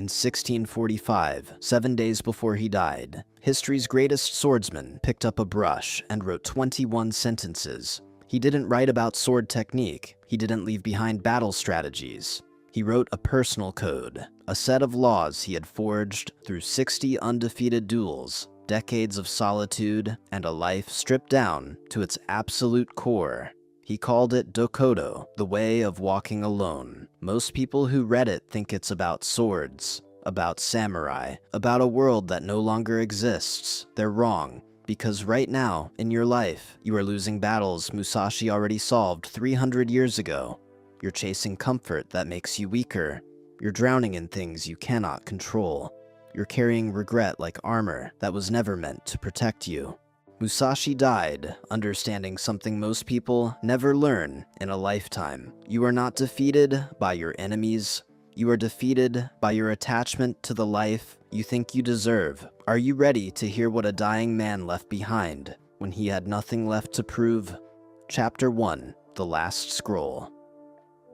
In 1645, 7 days before he died, history's greatest swordsman picked up a brush and wrote 21 sentences. He didn't write about sword technique. He didn't leave behind battle strategies. He wrote a personal code, a set of laws he had forged through 60 undefeated duels, decades of solitude, and a life stripped down to its absolute core. He called it Dokkodo, the way of walking alone. Most people who read it think it's about swords, about samurai, about a world that no longer exists. They're wrong, because right now, in your life, you are losing battles Musashi already solved 300 years ago. You're chasing comfort that makes you weaker. You're drowning in things you cannot control. You're carrying regret like armor that was never meant to protect you. Musashi died, understanding something most people never learn in a lifetime. You are not defeated by your enemies. You are defeated by your attachment to the life you think you deserve. Are you ready to hear what a dying man left behind when he had nothing left to prove? Chapter 1: The Last Scroll.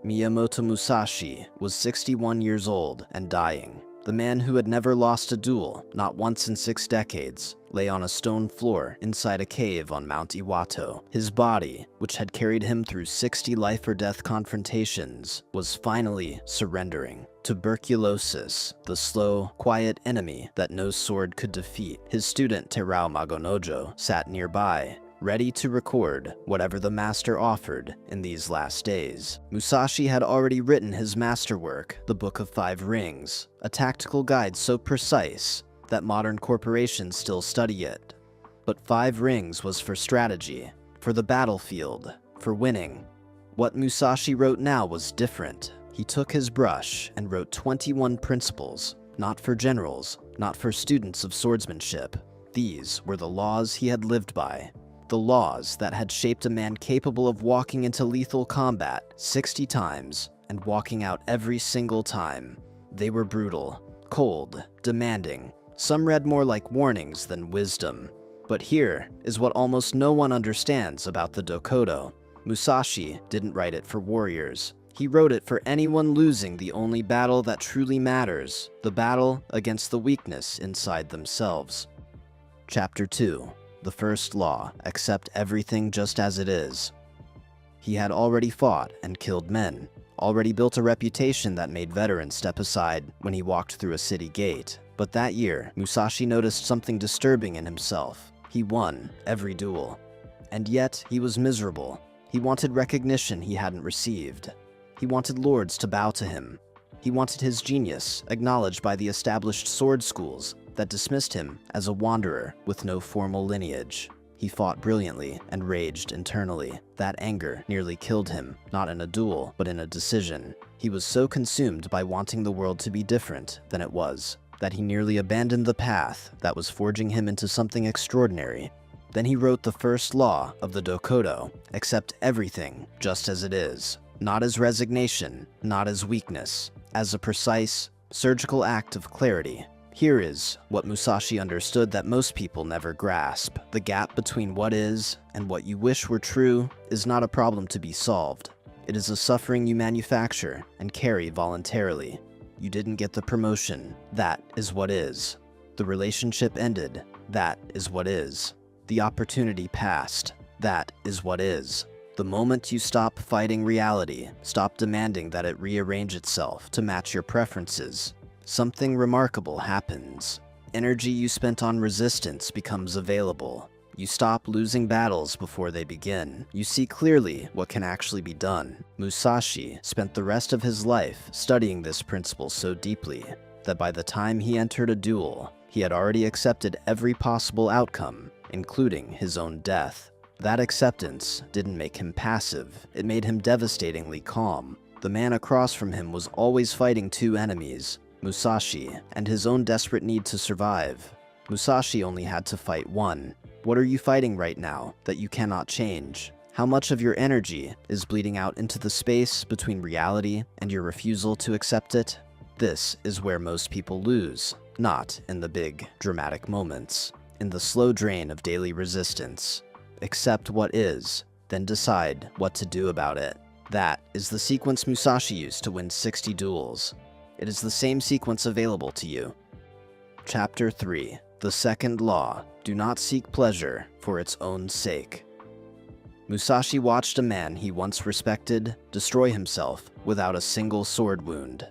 Miyamoto Musashi was 61 years old and dying. The man who had never lost a duel, not once in 6 decades, lay on a stone floor inside a cave on Mount Iwato. His body, which had carried him through 60 life-or-death confrontations, was finally surrendering. Tuberculosis, the slow, quiet enemy that no sword could defeat. His student Terao Magonojo sat nearby, ready to record whatever the master offered in these last days. Musashi had already written his masterwork, the Book of Five Rings, a tactical guide so precise that modern corporations still study it. But 5 Rings was for strategy, for the battlefield, for winning. What Musashi wrote now was different. He took his brush and wrote 21 principles, not for generals, not for students of swordsmanship. These were the laws he had lived by. The laws that had shaped a man capable of walking into lethal combat 60 times and walking out every single time. They were brutal, cold, demanding. Some read more like warnings than wisdom. But here is what almost no one understands about the Dokkodo. Musashi didn't write it for warriors. He wrote it for anyone losing the only battle that truly matters, the battle against the weakness inside themselves. Chapter 2. The first law: accept everything just as it is. He had already fought and killed men, already built a reputation that made veterans step aside when he walked through a city gate. But that year, Musashi noticed something disturbing in himself. He won every duel. And yet, he was miserable. He wanted recognition he hadn't received. He wanted lords to bow to him. He wanted his genius acknowledged by the established sword schools that dismissed him as a wanderer with no formal lineage. He fought brilliantly and raged internally. That anger nearly killed him, not in a duel, but in a decision. He was so consumed by wanting the world to be different than it was, that he nearly abandoned the path that was forging him into something extraordinary. Then he wrote the first law of the Dokkodo: accept everything just as it is, not as resignation, not as weakness, as a precise, surgical act of clarity. Here is what Musashi understood that most people never grasp. The gap between what is and what you wish were true is not a problem to be solved. It is a suffering you manufacture and carry voluntarily. You didn't get the promotion. That is what is. The relationship ended. That is what is. The opportunity passed. That is what is. The moment you stop fighting reality, stop demanding that it rearrange itself to match your preferences, something remarkable happens. Energy you spent on resistance becomes available. You stop losing battles before they begin. You see clearly what can actually be done. Musashi spent the rest of his life studying this principle so deeply that by the time he entered a duel, he had already accepted every possible outcome, including his own death. That acceptance didn't make him passive. It made him devastatingly calm. The man across from him was always fighting 2 enemies: Musashi and his own desperate need to survive. Musashi only had to fight one. What are you fighting right now that you cannot change? How much of your energy is bleeding out into the space between reality and your refusal to accept it? This is where most people lose, not in the big, dramatic moments, in the slow drain of daily resistance. Accept what is, then decide what to do about it. That is the sequence Musashi used to win 60 duels. It is the same sequence available to you. Chapter 3. The Second Law. Do not seek pleasure for its own sake. Musashi watched a man he once respected destroy himself without a single sword wound.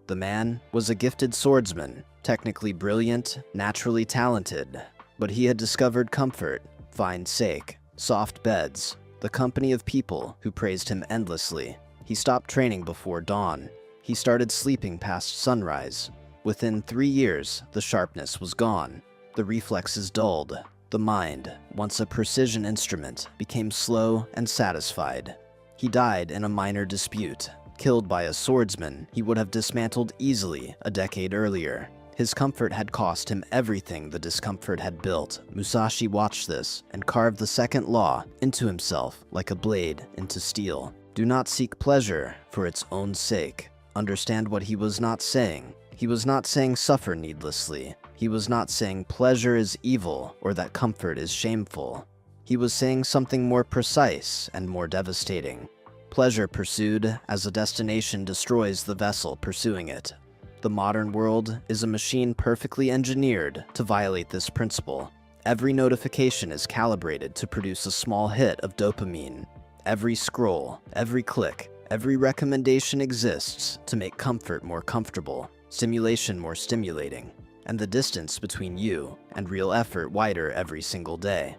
The man was a gifted swordsman, technically brilliant, naturally talented, but he had discovered comfort, fine sake, soft beds, the company of people who praised him endlessly. He stopped training before dawn. He started sleeping past sunrise. Within 3 years, the sharpness was gone. The reflexes dulled. The mind, once a precision instrument, became slow and satisfied. He died in a minor dispute, killed by a swordsman he would have dismantled easily a decade earlier. His comfort had cost him everything the discomfort had built. Musashi watched this and carved the second law into himself like a blade into steel. Do not seek pleasure for its own sake. Understand what he was not saying. He was not saying suffer needlessly. He was not saying pleasure is evil or that comfort is shameful. He was saying something more precise and more devastating. Pleasure pursued as a destination destroys the vessel pursuing it. The modern world is a machine perfectly engineered to violate this principle. Every notification is calibrated to produce a small hit of dopamine. Every scroll, every click, every recommendation exists to make comfort more comfortable, stimulation more stimulating, and the distance between you and real effort wider every single day.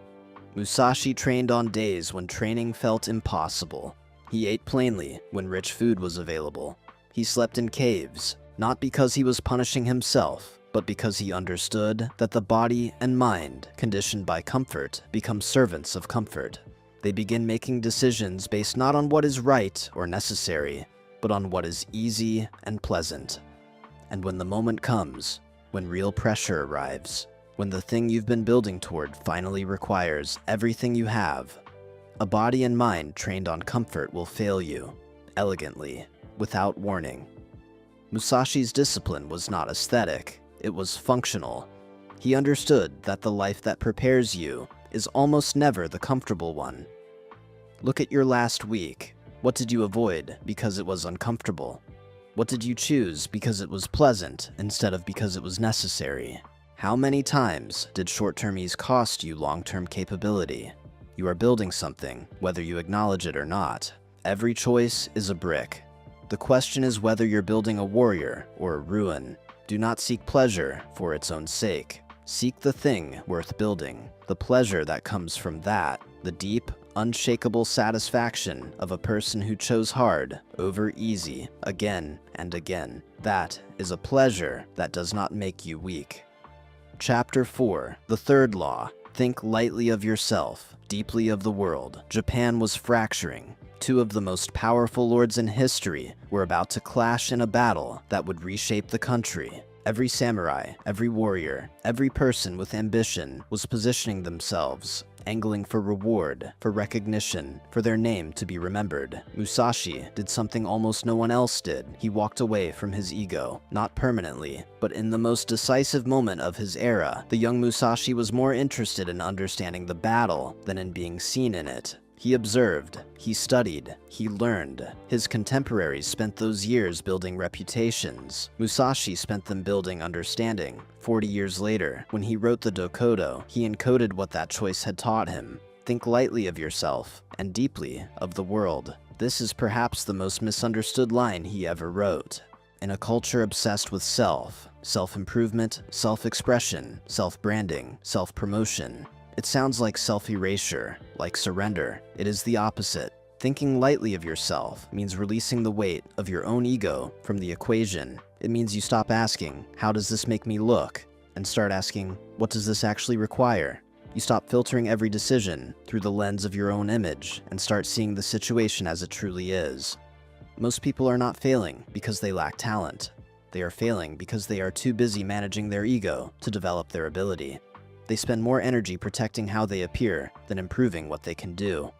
Musashi trained on days when training felt impossible. He ate plainly when rich food was available. He slept in caves, not because he was punishing himself, but because he understood that the body and mind, conditioned by comfort, become servants of comfort. They begin making decisions based not on what is right or necessary, but on what is easy and pleasant. And when the moment comes, when real pressure arrives, when the thing you've been building toward finally requires everything you have, a body and mind trained on comfort will fail you, elegantly, without warning. Musashi's discipline was not aesthetic, it was functional. He understood that the life that prepares you is almost never the comfortable one. Look at your last week. What did you avoid because it was uncomfortable? What did you choose because it was pleasant instead of because it was necessary? How many times did short-term ease cost you long-term capability? You are building something, whether you acknowledge it or not. Every choice is a brick. The question is whether you're building a warrior or a ruin. Do not seek pleasure for its own sake. Seek the thing worth building, the pleasure that comes from that, the deep, unshakable satisfaction of a person who chose hard over easy again and again. That is a pleasure that does not make you weak. Chapter 4. The Third Law. Think lightly of yourself, deeply of the world. Japan was fracturing. Two of the most powerful lords in history were about to clash in a battle that would reshape the country. Every samurai, every warrior, every person with ambition was positioning themselves, angling for reward, for recognition, for their name to be remembered. Musashi did something almost no one else did. He walked away from his ego, not permanently, but in the most decisive moment of his era. The young Musashi was more interested in understanding the battle than in being seen in it. He observed, he studied, he learned. His contemporaries spent those years building reputations. Musashi spent them building understanding. 40 years later, when he wrote the Dokkodo, he encoded what that choice had taught him. Think lightly of yourself, and deeply of the world. This is perhaps the most misunderstood line he ever wrote. In a culture obsessed with self-improvement, self-expression, self-branding, self-promotion, it sounds like self-erasure, like surrender. It is the opposite. Thinking lightly of yourself means releasing the weight of your own ego from the equation. It means you stop asking, how does this make me look? And start asking, what does this actually require? You stop filtering every decision through the lens of your own image and start seeing the situation as it truly is. Most people are not failing because they lack talent. They are failing because they are too busy managing their ego to develop their ability. They spend more energy protecting how they appear than improving what they can do.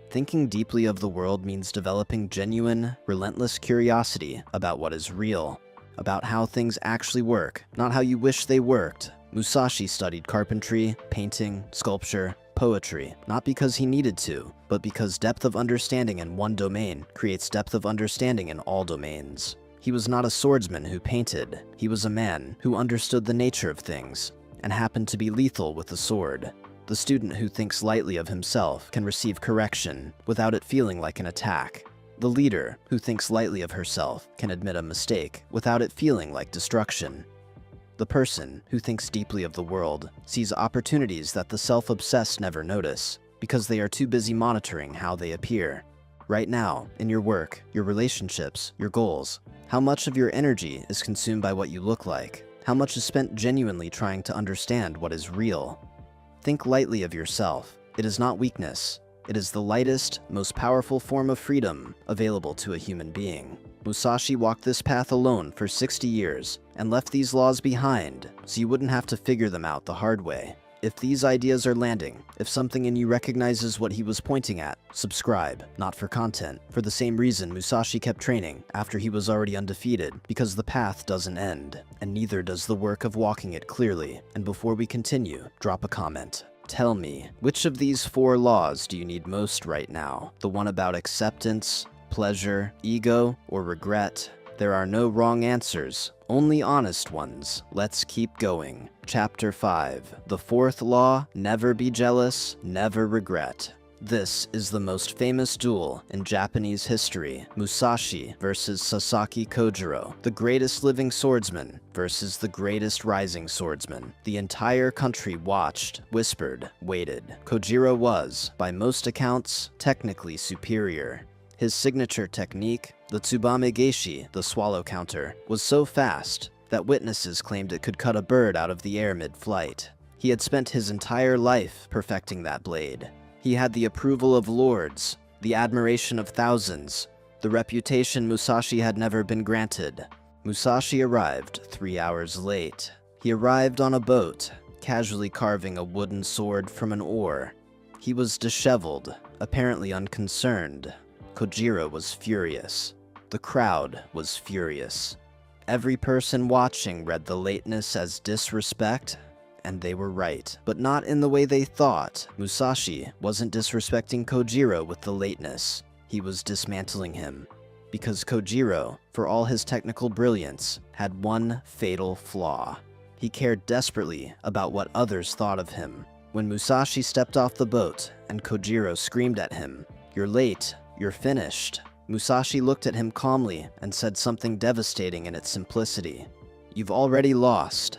Thinking deeply of the world means developing genuine, relentless curiosity about what is real, about how things actually work, not how you wish they worked. Musashi studied carpentry, painting, sculpture, poetry, not because he needed to, but because depth of understanding in one domain creates depth of understanding in all domains. He was not a swordsman who painted. He was a man who understood the nature of things and happened to be lethal with a sword. The student who thinks lightly of himself can receive correction without it feeling like an attack. The leader who thinks lightly of herself can admit a mistake without it feeling like destruction. The person who thinks deeply of the world sees opportunities that the self-obsessed never notice because they are too busy monitoring how they appear. Right now, in your work, your relationships, your goals, how much of your energy is consumed by what you look like? How much is spent genuinely trying to understand what is real? Think lightly of yourself. It is not weakness. It is the lightest, most powerful form of freedom available to a human being. Musashi walked this path alone for 60 years and left these laws behind so you wouldn't have to figure them out the hard way. If these ideas are landing, if something in you recognizes what he was pointing at, subscribe, not for content. For the same reason Musashi kept training after he was already undefeated, because the path doesn't end, and neither does the work of walking it clearly. And before we continue, drop a comment. Tell me, which of these 4 laws do you need most right now? The one about acceptance, pleasure, ego, or regret? There are no wrong answers, only honest ones. Let's keep going. Chapter 5. The 4th law, never be jealous, never regret. This is the most famous duel in Japanese history. Musashi versus Sasaki Kojiro, the greatest living swordsman versus the greatest rising swordsman. The entire country watched, whispered, waited. Kojiro was, by most accounts, technically superior. His signature technique, the Tsubame Geishi, the swallow counter, was so fast that witnesses claimed it could cut a bird out of the air mid-flight. He had spent his entire life perfecting that blade. He had the approval of lords, the admiration of thousands, the reputation Musashi had never been granted. Musashi arrived 3 hours late. He arrived on a boat, casually carving a wooden sword from an oar. He was disheveled, apparently unconcerned. Kojiro was furious. The crowd was furious. Every person watching read the lateness as disrespect, and they were right, but not in the way they thought. Musashi wasn't disrespecting Kojiro with the lateness. He was dismantling him. Because Kojiro, for all his technical brilliance, had one fatal flaw. He cared desperately about what others thought of him. When Musashi stepped off the boat and Kojiro screamed at him, "You're late. You're finished." Musashi looked at him calmly and said something devastating in its simplicity. "You've already lost."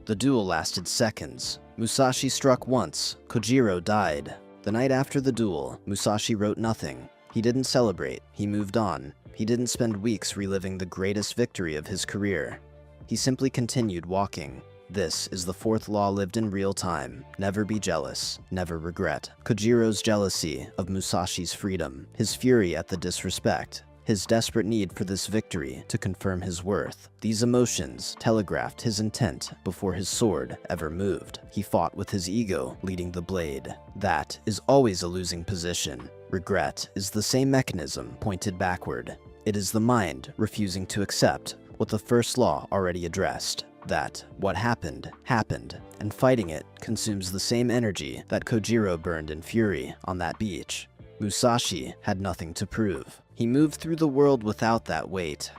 The duel lasted seconds. Musashi struck once. Kojiro died. The night after the duel, Musashi wrote nothing. He didn't celebrate. He moved on. He didn't spend weeks reliving the greatest victory of his career. He simply continued walking. This is the 4th law lived in real time. Never be jealous, never regret. Kojiro's jealousy of Musashi's freedom, his fury at the disrespect, his desperate need for this victory to confirm his worth. These emotions telegraphed his intent before his sword ever moved. He fought with his ego leading the blade. That is always a losing position. Regret is the same mechanism pointed backward. It is the mind refusing to accept what the 1st law already addressed. That what happened, happened, and fighting it consumes the same energy that Kojiro burned in fury on that beach. Musashi had nothing to prove. He moved through the world without that weight.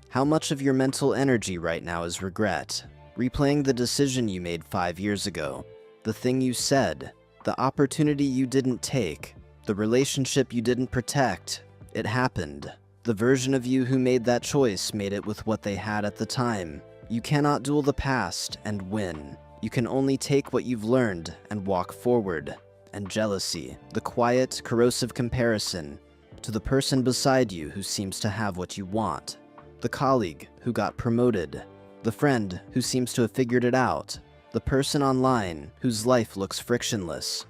How much of your mental energy right now is regret? Replaying the decision you made 5 years ago, the thing you said, the opportunity you didn't take, the relationship you didn't protect. It happened. The version of you who made that choice made it with what they had at the time. You cannot duel the past and win. You can only take what you've learned and walk forward. And jealousy, the quiet, corrosive comparison to the person beside you who seems to have what you want, the colleague who got promoted, the friend who seems to have figured it out, the person online whose life looks frictionless.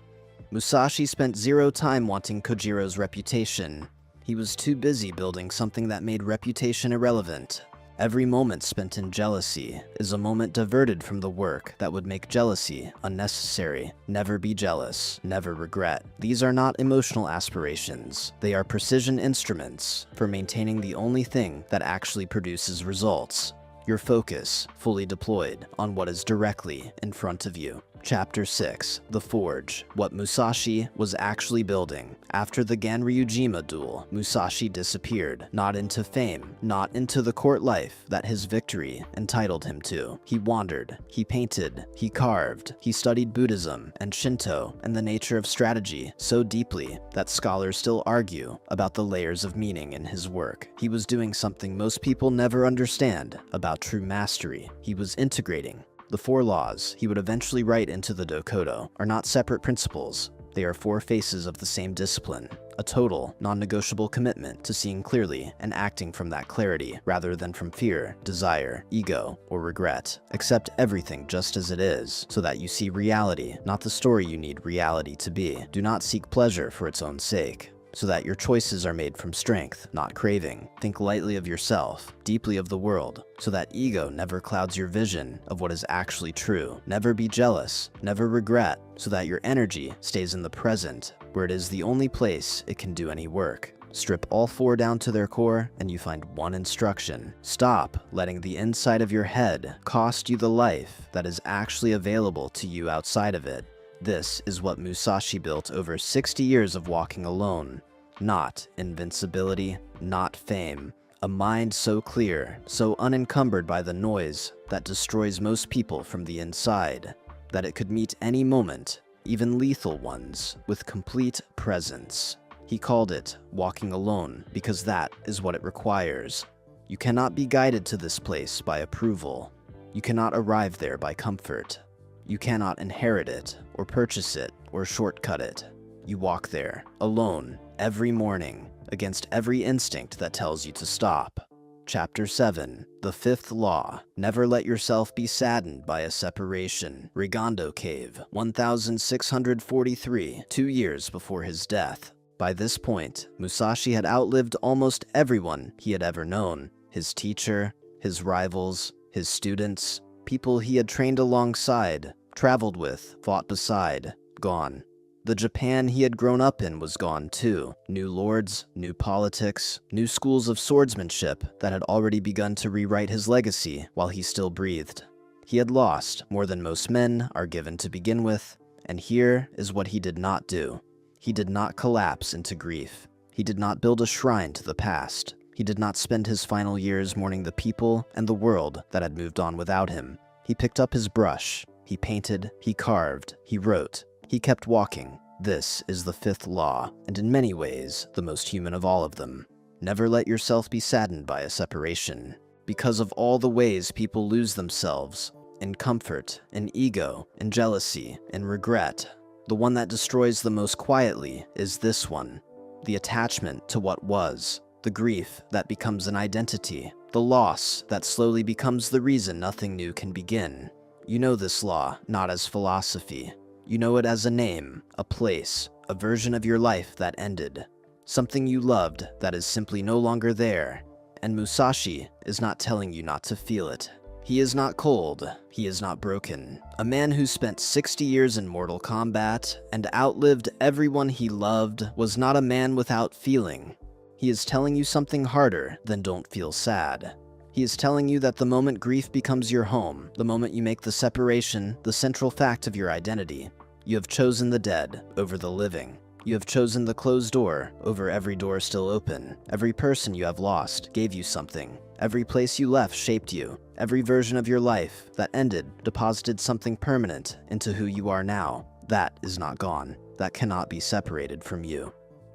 Musashi spent 0 time wanting Kojiro's reputation. He was too busy building something that made reputation irrelevant. Every moment spent in jealousy is a moment diverted from the work that would make jealousy unnecessary. Never be jealous, never regret. These are not emotional aspirations. They are precision instruments for maintaining the only thing that actually produces results. Your focus fully deployed on what is directly in front of you. Chapter 6. The Forge. What Musashi was actually building. After the Ganryujima duel, Musashi disappeared, not into fame, not into the court life that his victory entitled him to. He wandered, he painted, he carved, he studied Buddhism and Shinto and the nature of strategy so deeply that scholars still argue about the layers of meaning in his work. He was doing something most people never understand about true mastery. He was integrating. The 4 laws he would eventually write into the Dokkodo are not separate principles. They are 4 faces of the same discipline, a total, non-negotiable commitment to seeing clearly and acting from that clarity rather than from fear, desire, ego, or regret. Accept everything just as it is, so that you see reality, not the story you need reality to be. Do not seek pleasure for its own sake, so that your choices are made from strength, not craving. Think lightly of yourself, deeply of the world, so that ego never clouds your vision of what is actually true. Never be jealous, never regret, so that your energy stays in the present, where it is the only place it can do any work. Strip all 4 down to their core, and you find one instruction. Stop letting the inside of your head cost you the life that is actually available to you outside of it. This is what Musashi built over 60 years of walking alone. Not invincibility, not fame. A mind so clear, so unencumbered by the noise that destroys most people from the inside, that it could meet any moment, even lethal ones, with complete presence. He called it walking alone because that is what it requires. You cannot be guided to this place by approval. You cannot arrive there by comfort. You cannot inherit it, or purchase it, or shortcut it. You walk there, alone, every morning, against every instinct that tells you to stop. Chapter 7. The 5th Law. Never let yourself be saddened by a separation. Rigondo Cave, 1643, 2 years before his death. By this point, Musashi had outlived almost everyone he had ever known. His teacher, his rivals, his students, people he had trained alongside, traveled with, fought beside, gone. The Japan he had grown up in was gone too. New lords, new politics, new schools of swordsmanship that had already begun to rewrite his legacy while he still breathed. He had lost more than most men are given to begin with, and here is what he did not do. He did not collapse into grief. He did not build a shrine to the past. He did not spend his final years mourning the people and the world that had moved on without him. He picked up his brush. He painted, he carved, he wrote. He kept walking. This is the 5th law, and in many ways, the most human of all of them. Never let yourself be saddened by a separation. Because of all the ways people lose themselves, in comfort, in ego, in jealousy, in regret, the one that destroys the most quietly is this one. The attachment to what was. The grief that becomes an identity, the loss that slowly becomes the reason nothing new can begin. You know this law not as philosophy. You know it as a name, a place, a version of your life that ended. Something you loved that is simply no longer there. And Musashi is not telling you not to feel it. He is not cold, he is not broken. A man who spent 60 years in Mortal Kombat and outlived everyone he loved was not a man without feeling. He is telling you something harder than don't feel sad. He is telling you that the moment grief becomes your home, the moment you make the separation the central fact of your identity, you have chosen the dead over the living. You have chosen the closed door over every door still open. Every person you have lost gave you something. Every place you left shaped you. Every version of your life that ended deposited something permanent into who you are now. That is not gone. That cannot be separated from you.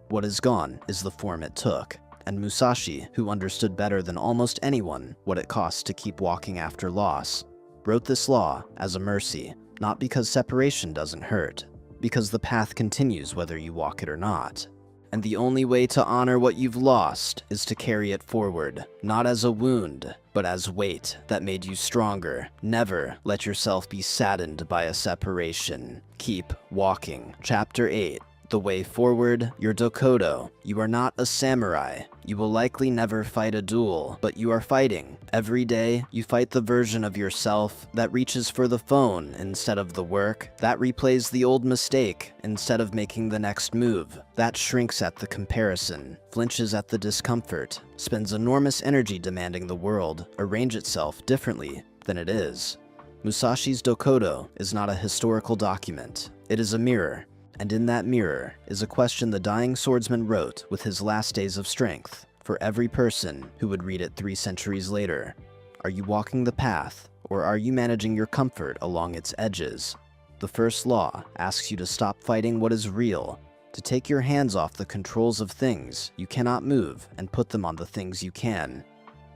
What is gone is the form it took, and Musashi, who understood better than almost anyone what it costs to keep walking after loss, wrote this law as a mercy, not because separation doesn't hurt, because the path continues whether you walk it or not. And the only way to honor what you've lost is to carry it forward, not as a wound, but as weight that made you stronger. Never let yourself be saddened by a separation. Keep walking. Chapter 8. The way forward, your Dokkodo. You are not a samurai. You will likely never fight a duel, but you are fighting. Every day, you fight the version of yourself that reaches for the phone instead of the work, that replays the old mistake instead of making the next move, that shrinks at the comparison, flinches at the discomfort, spends enormous energy demanding the world arrange itself differently than it is. Musashi's Dokkodo is not a historical document. It is a mirror, and in that mirror is a question the dying swordsman wrote with his last days of strength for every person who would read it 3 centuries later. Are you walking the path, or are you managing your comfort along its edges? The first law asks you to stop fighting what is real, to take your hands off the controls of things you cannot move and put them on the things you can.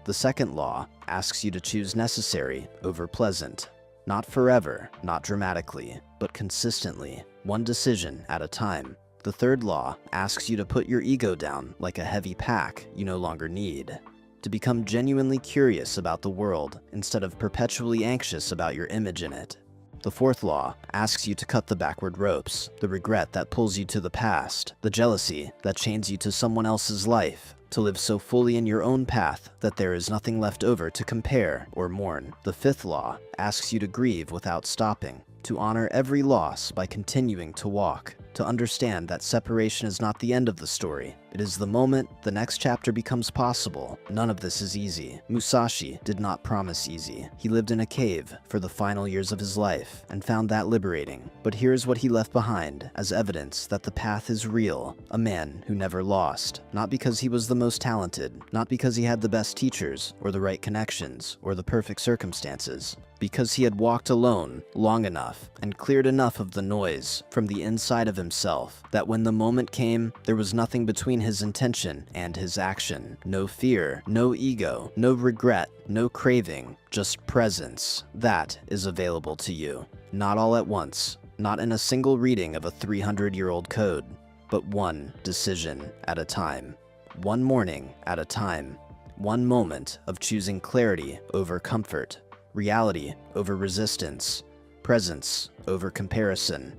The second law asks you to choose necessary over pleasant. Not forever, not dramatically, but consistently, one decision at a time. The third law asks you to put your ego down like a heavy pack you no longer need. To become genuinely curious about the world instead of perpetually anxious about your image in it. The fourth law asks you to cut the backward ropes, the regret that pulls you to the past, the jealousy that chains you to someone else's life, to live so fully in your own path that there is nothing left over to compare or mourn. The fifth law asks you to grieve without stopping, to honor every loss by continuing to walk, to understand that separation is not the end of the story. It is the moment the next chapter becomes possible. None of this is easy. Musashi did not promise easy. He lived in a cave for the final years of his life and found that liberating. But here's what he left behind as evidence that the path is real. A man who never lost. Not because he was the most talented, not because he had the best teachers or the right connections or the perfect circumstances, because he had walked alone long enough and cleared enough of the noise from the inside of himself that when the moment came, there was nothing between his intention and his action. No fear, no ego, no regret, no craving, just presence. That is available to you. Not all at once, not in a single reading of a 300-year-old code, but one decision at a time. One morning at a time. One moment of choosing clarity over comfort. Reality over resistance, presence over comparison.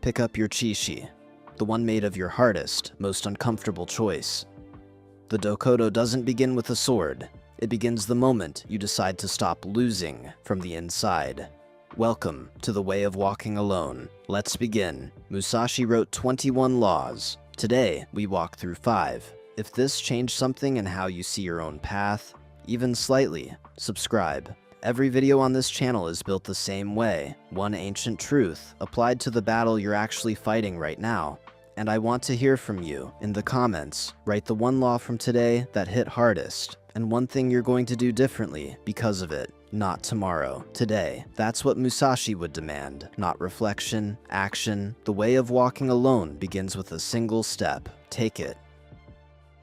Pick up your chishi, the one made of your hardest, most uncomfortable choice. The Dokkodo doesn't begin with a sword. It begins the moment you decide to stop losing from the inside. Welcome to the way of walking alone. Let's begin. Musashi wrote 21 laws. Today, we walk through 5. If this changed something in how you see your own path, even slightly, subscribe. Every video on this channel is built the same way, one ancient truth applied to the battle you're actually fighting right now. And I want to hear from you in the comments. Write the one law from today that hit hardest, and one thing you're going to do differently because of it. Not tomorrow, today. That's what Musashi would demand, not reflection, action. The way of walking alone begins with a single step. Take it.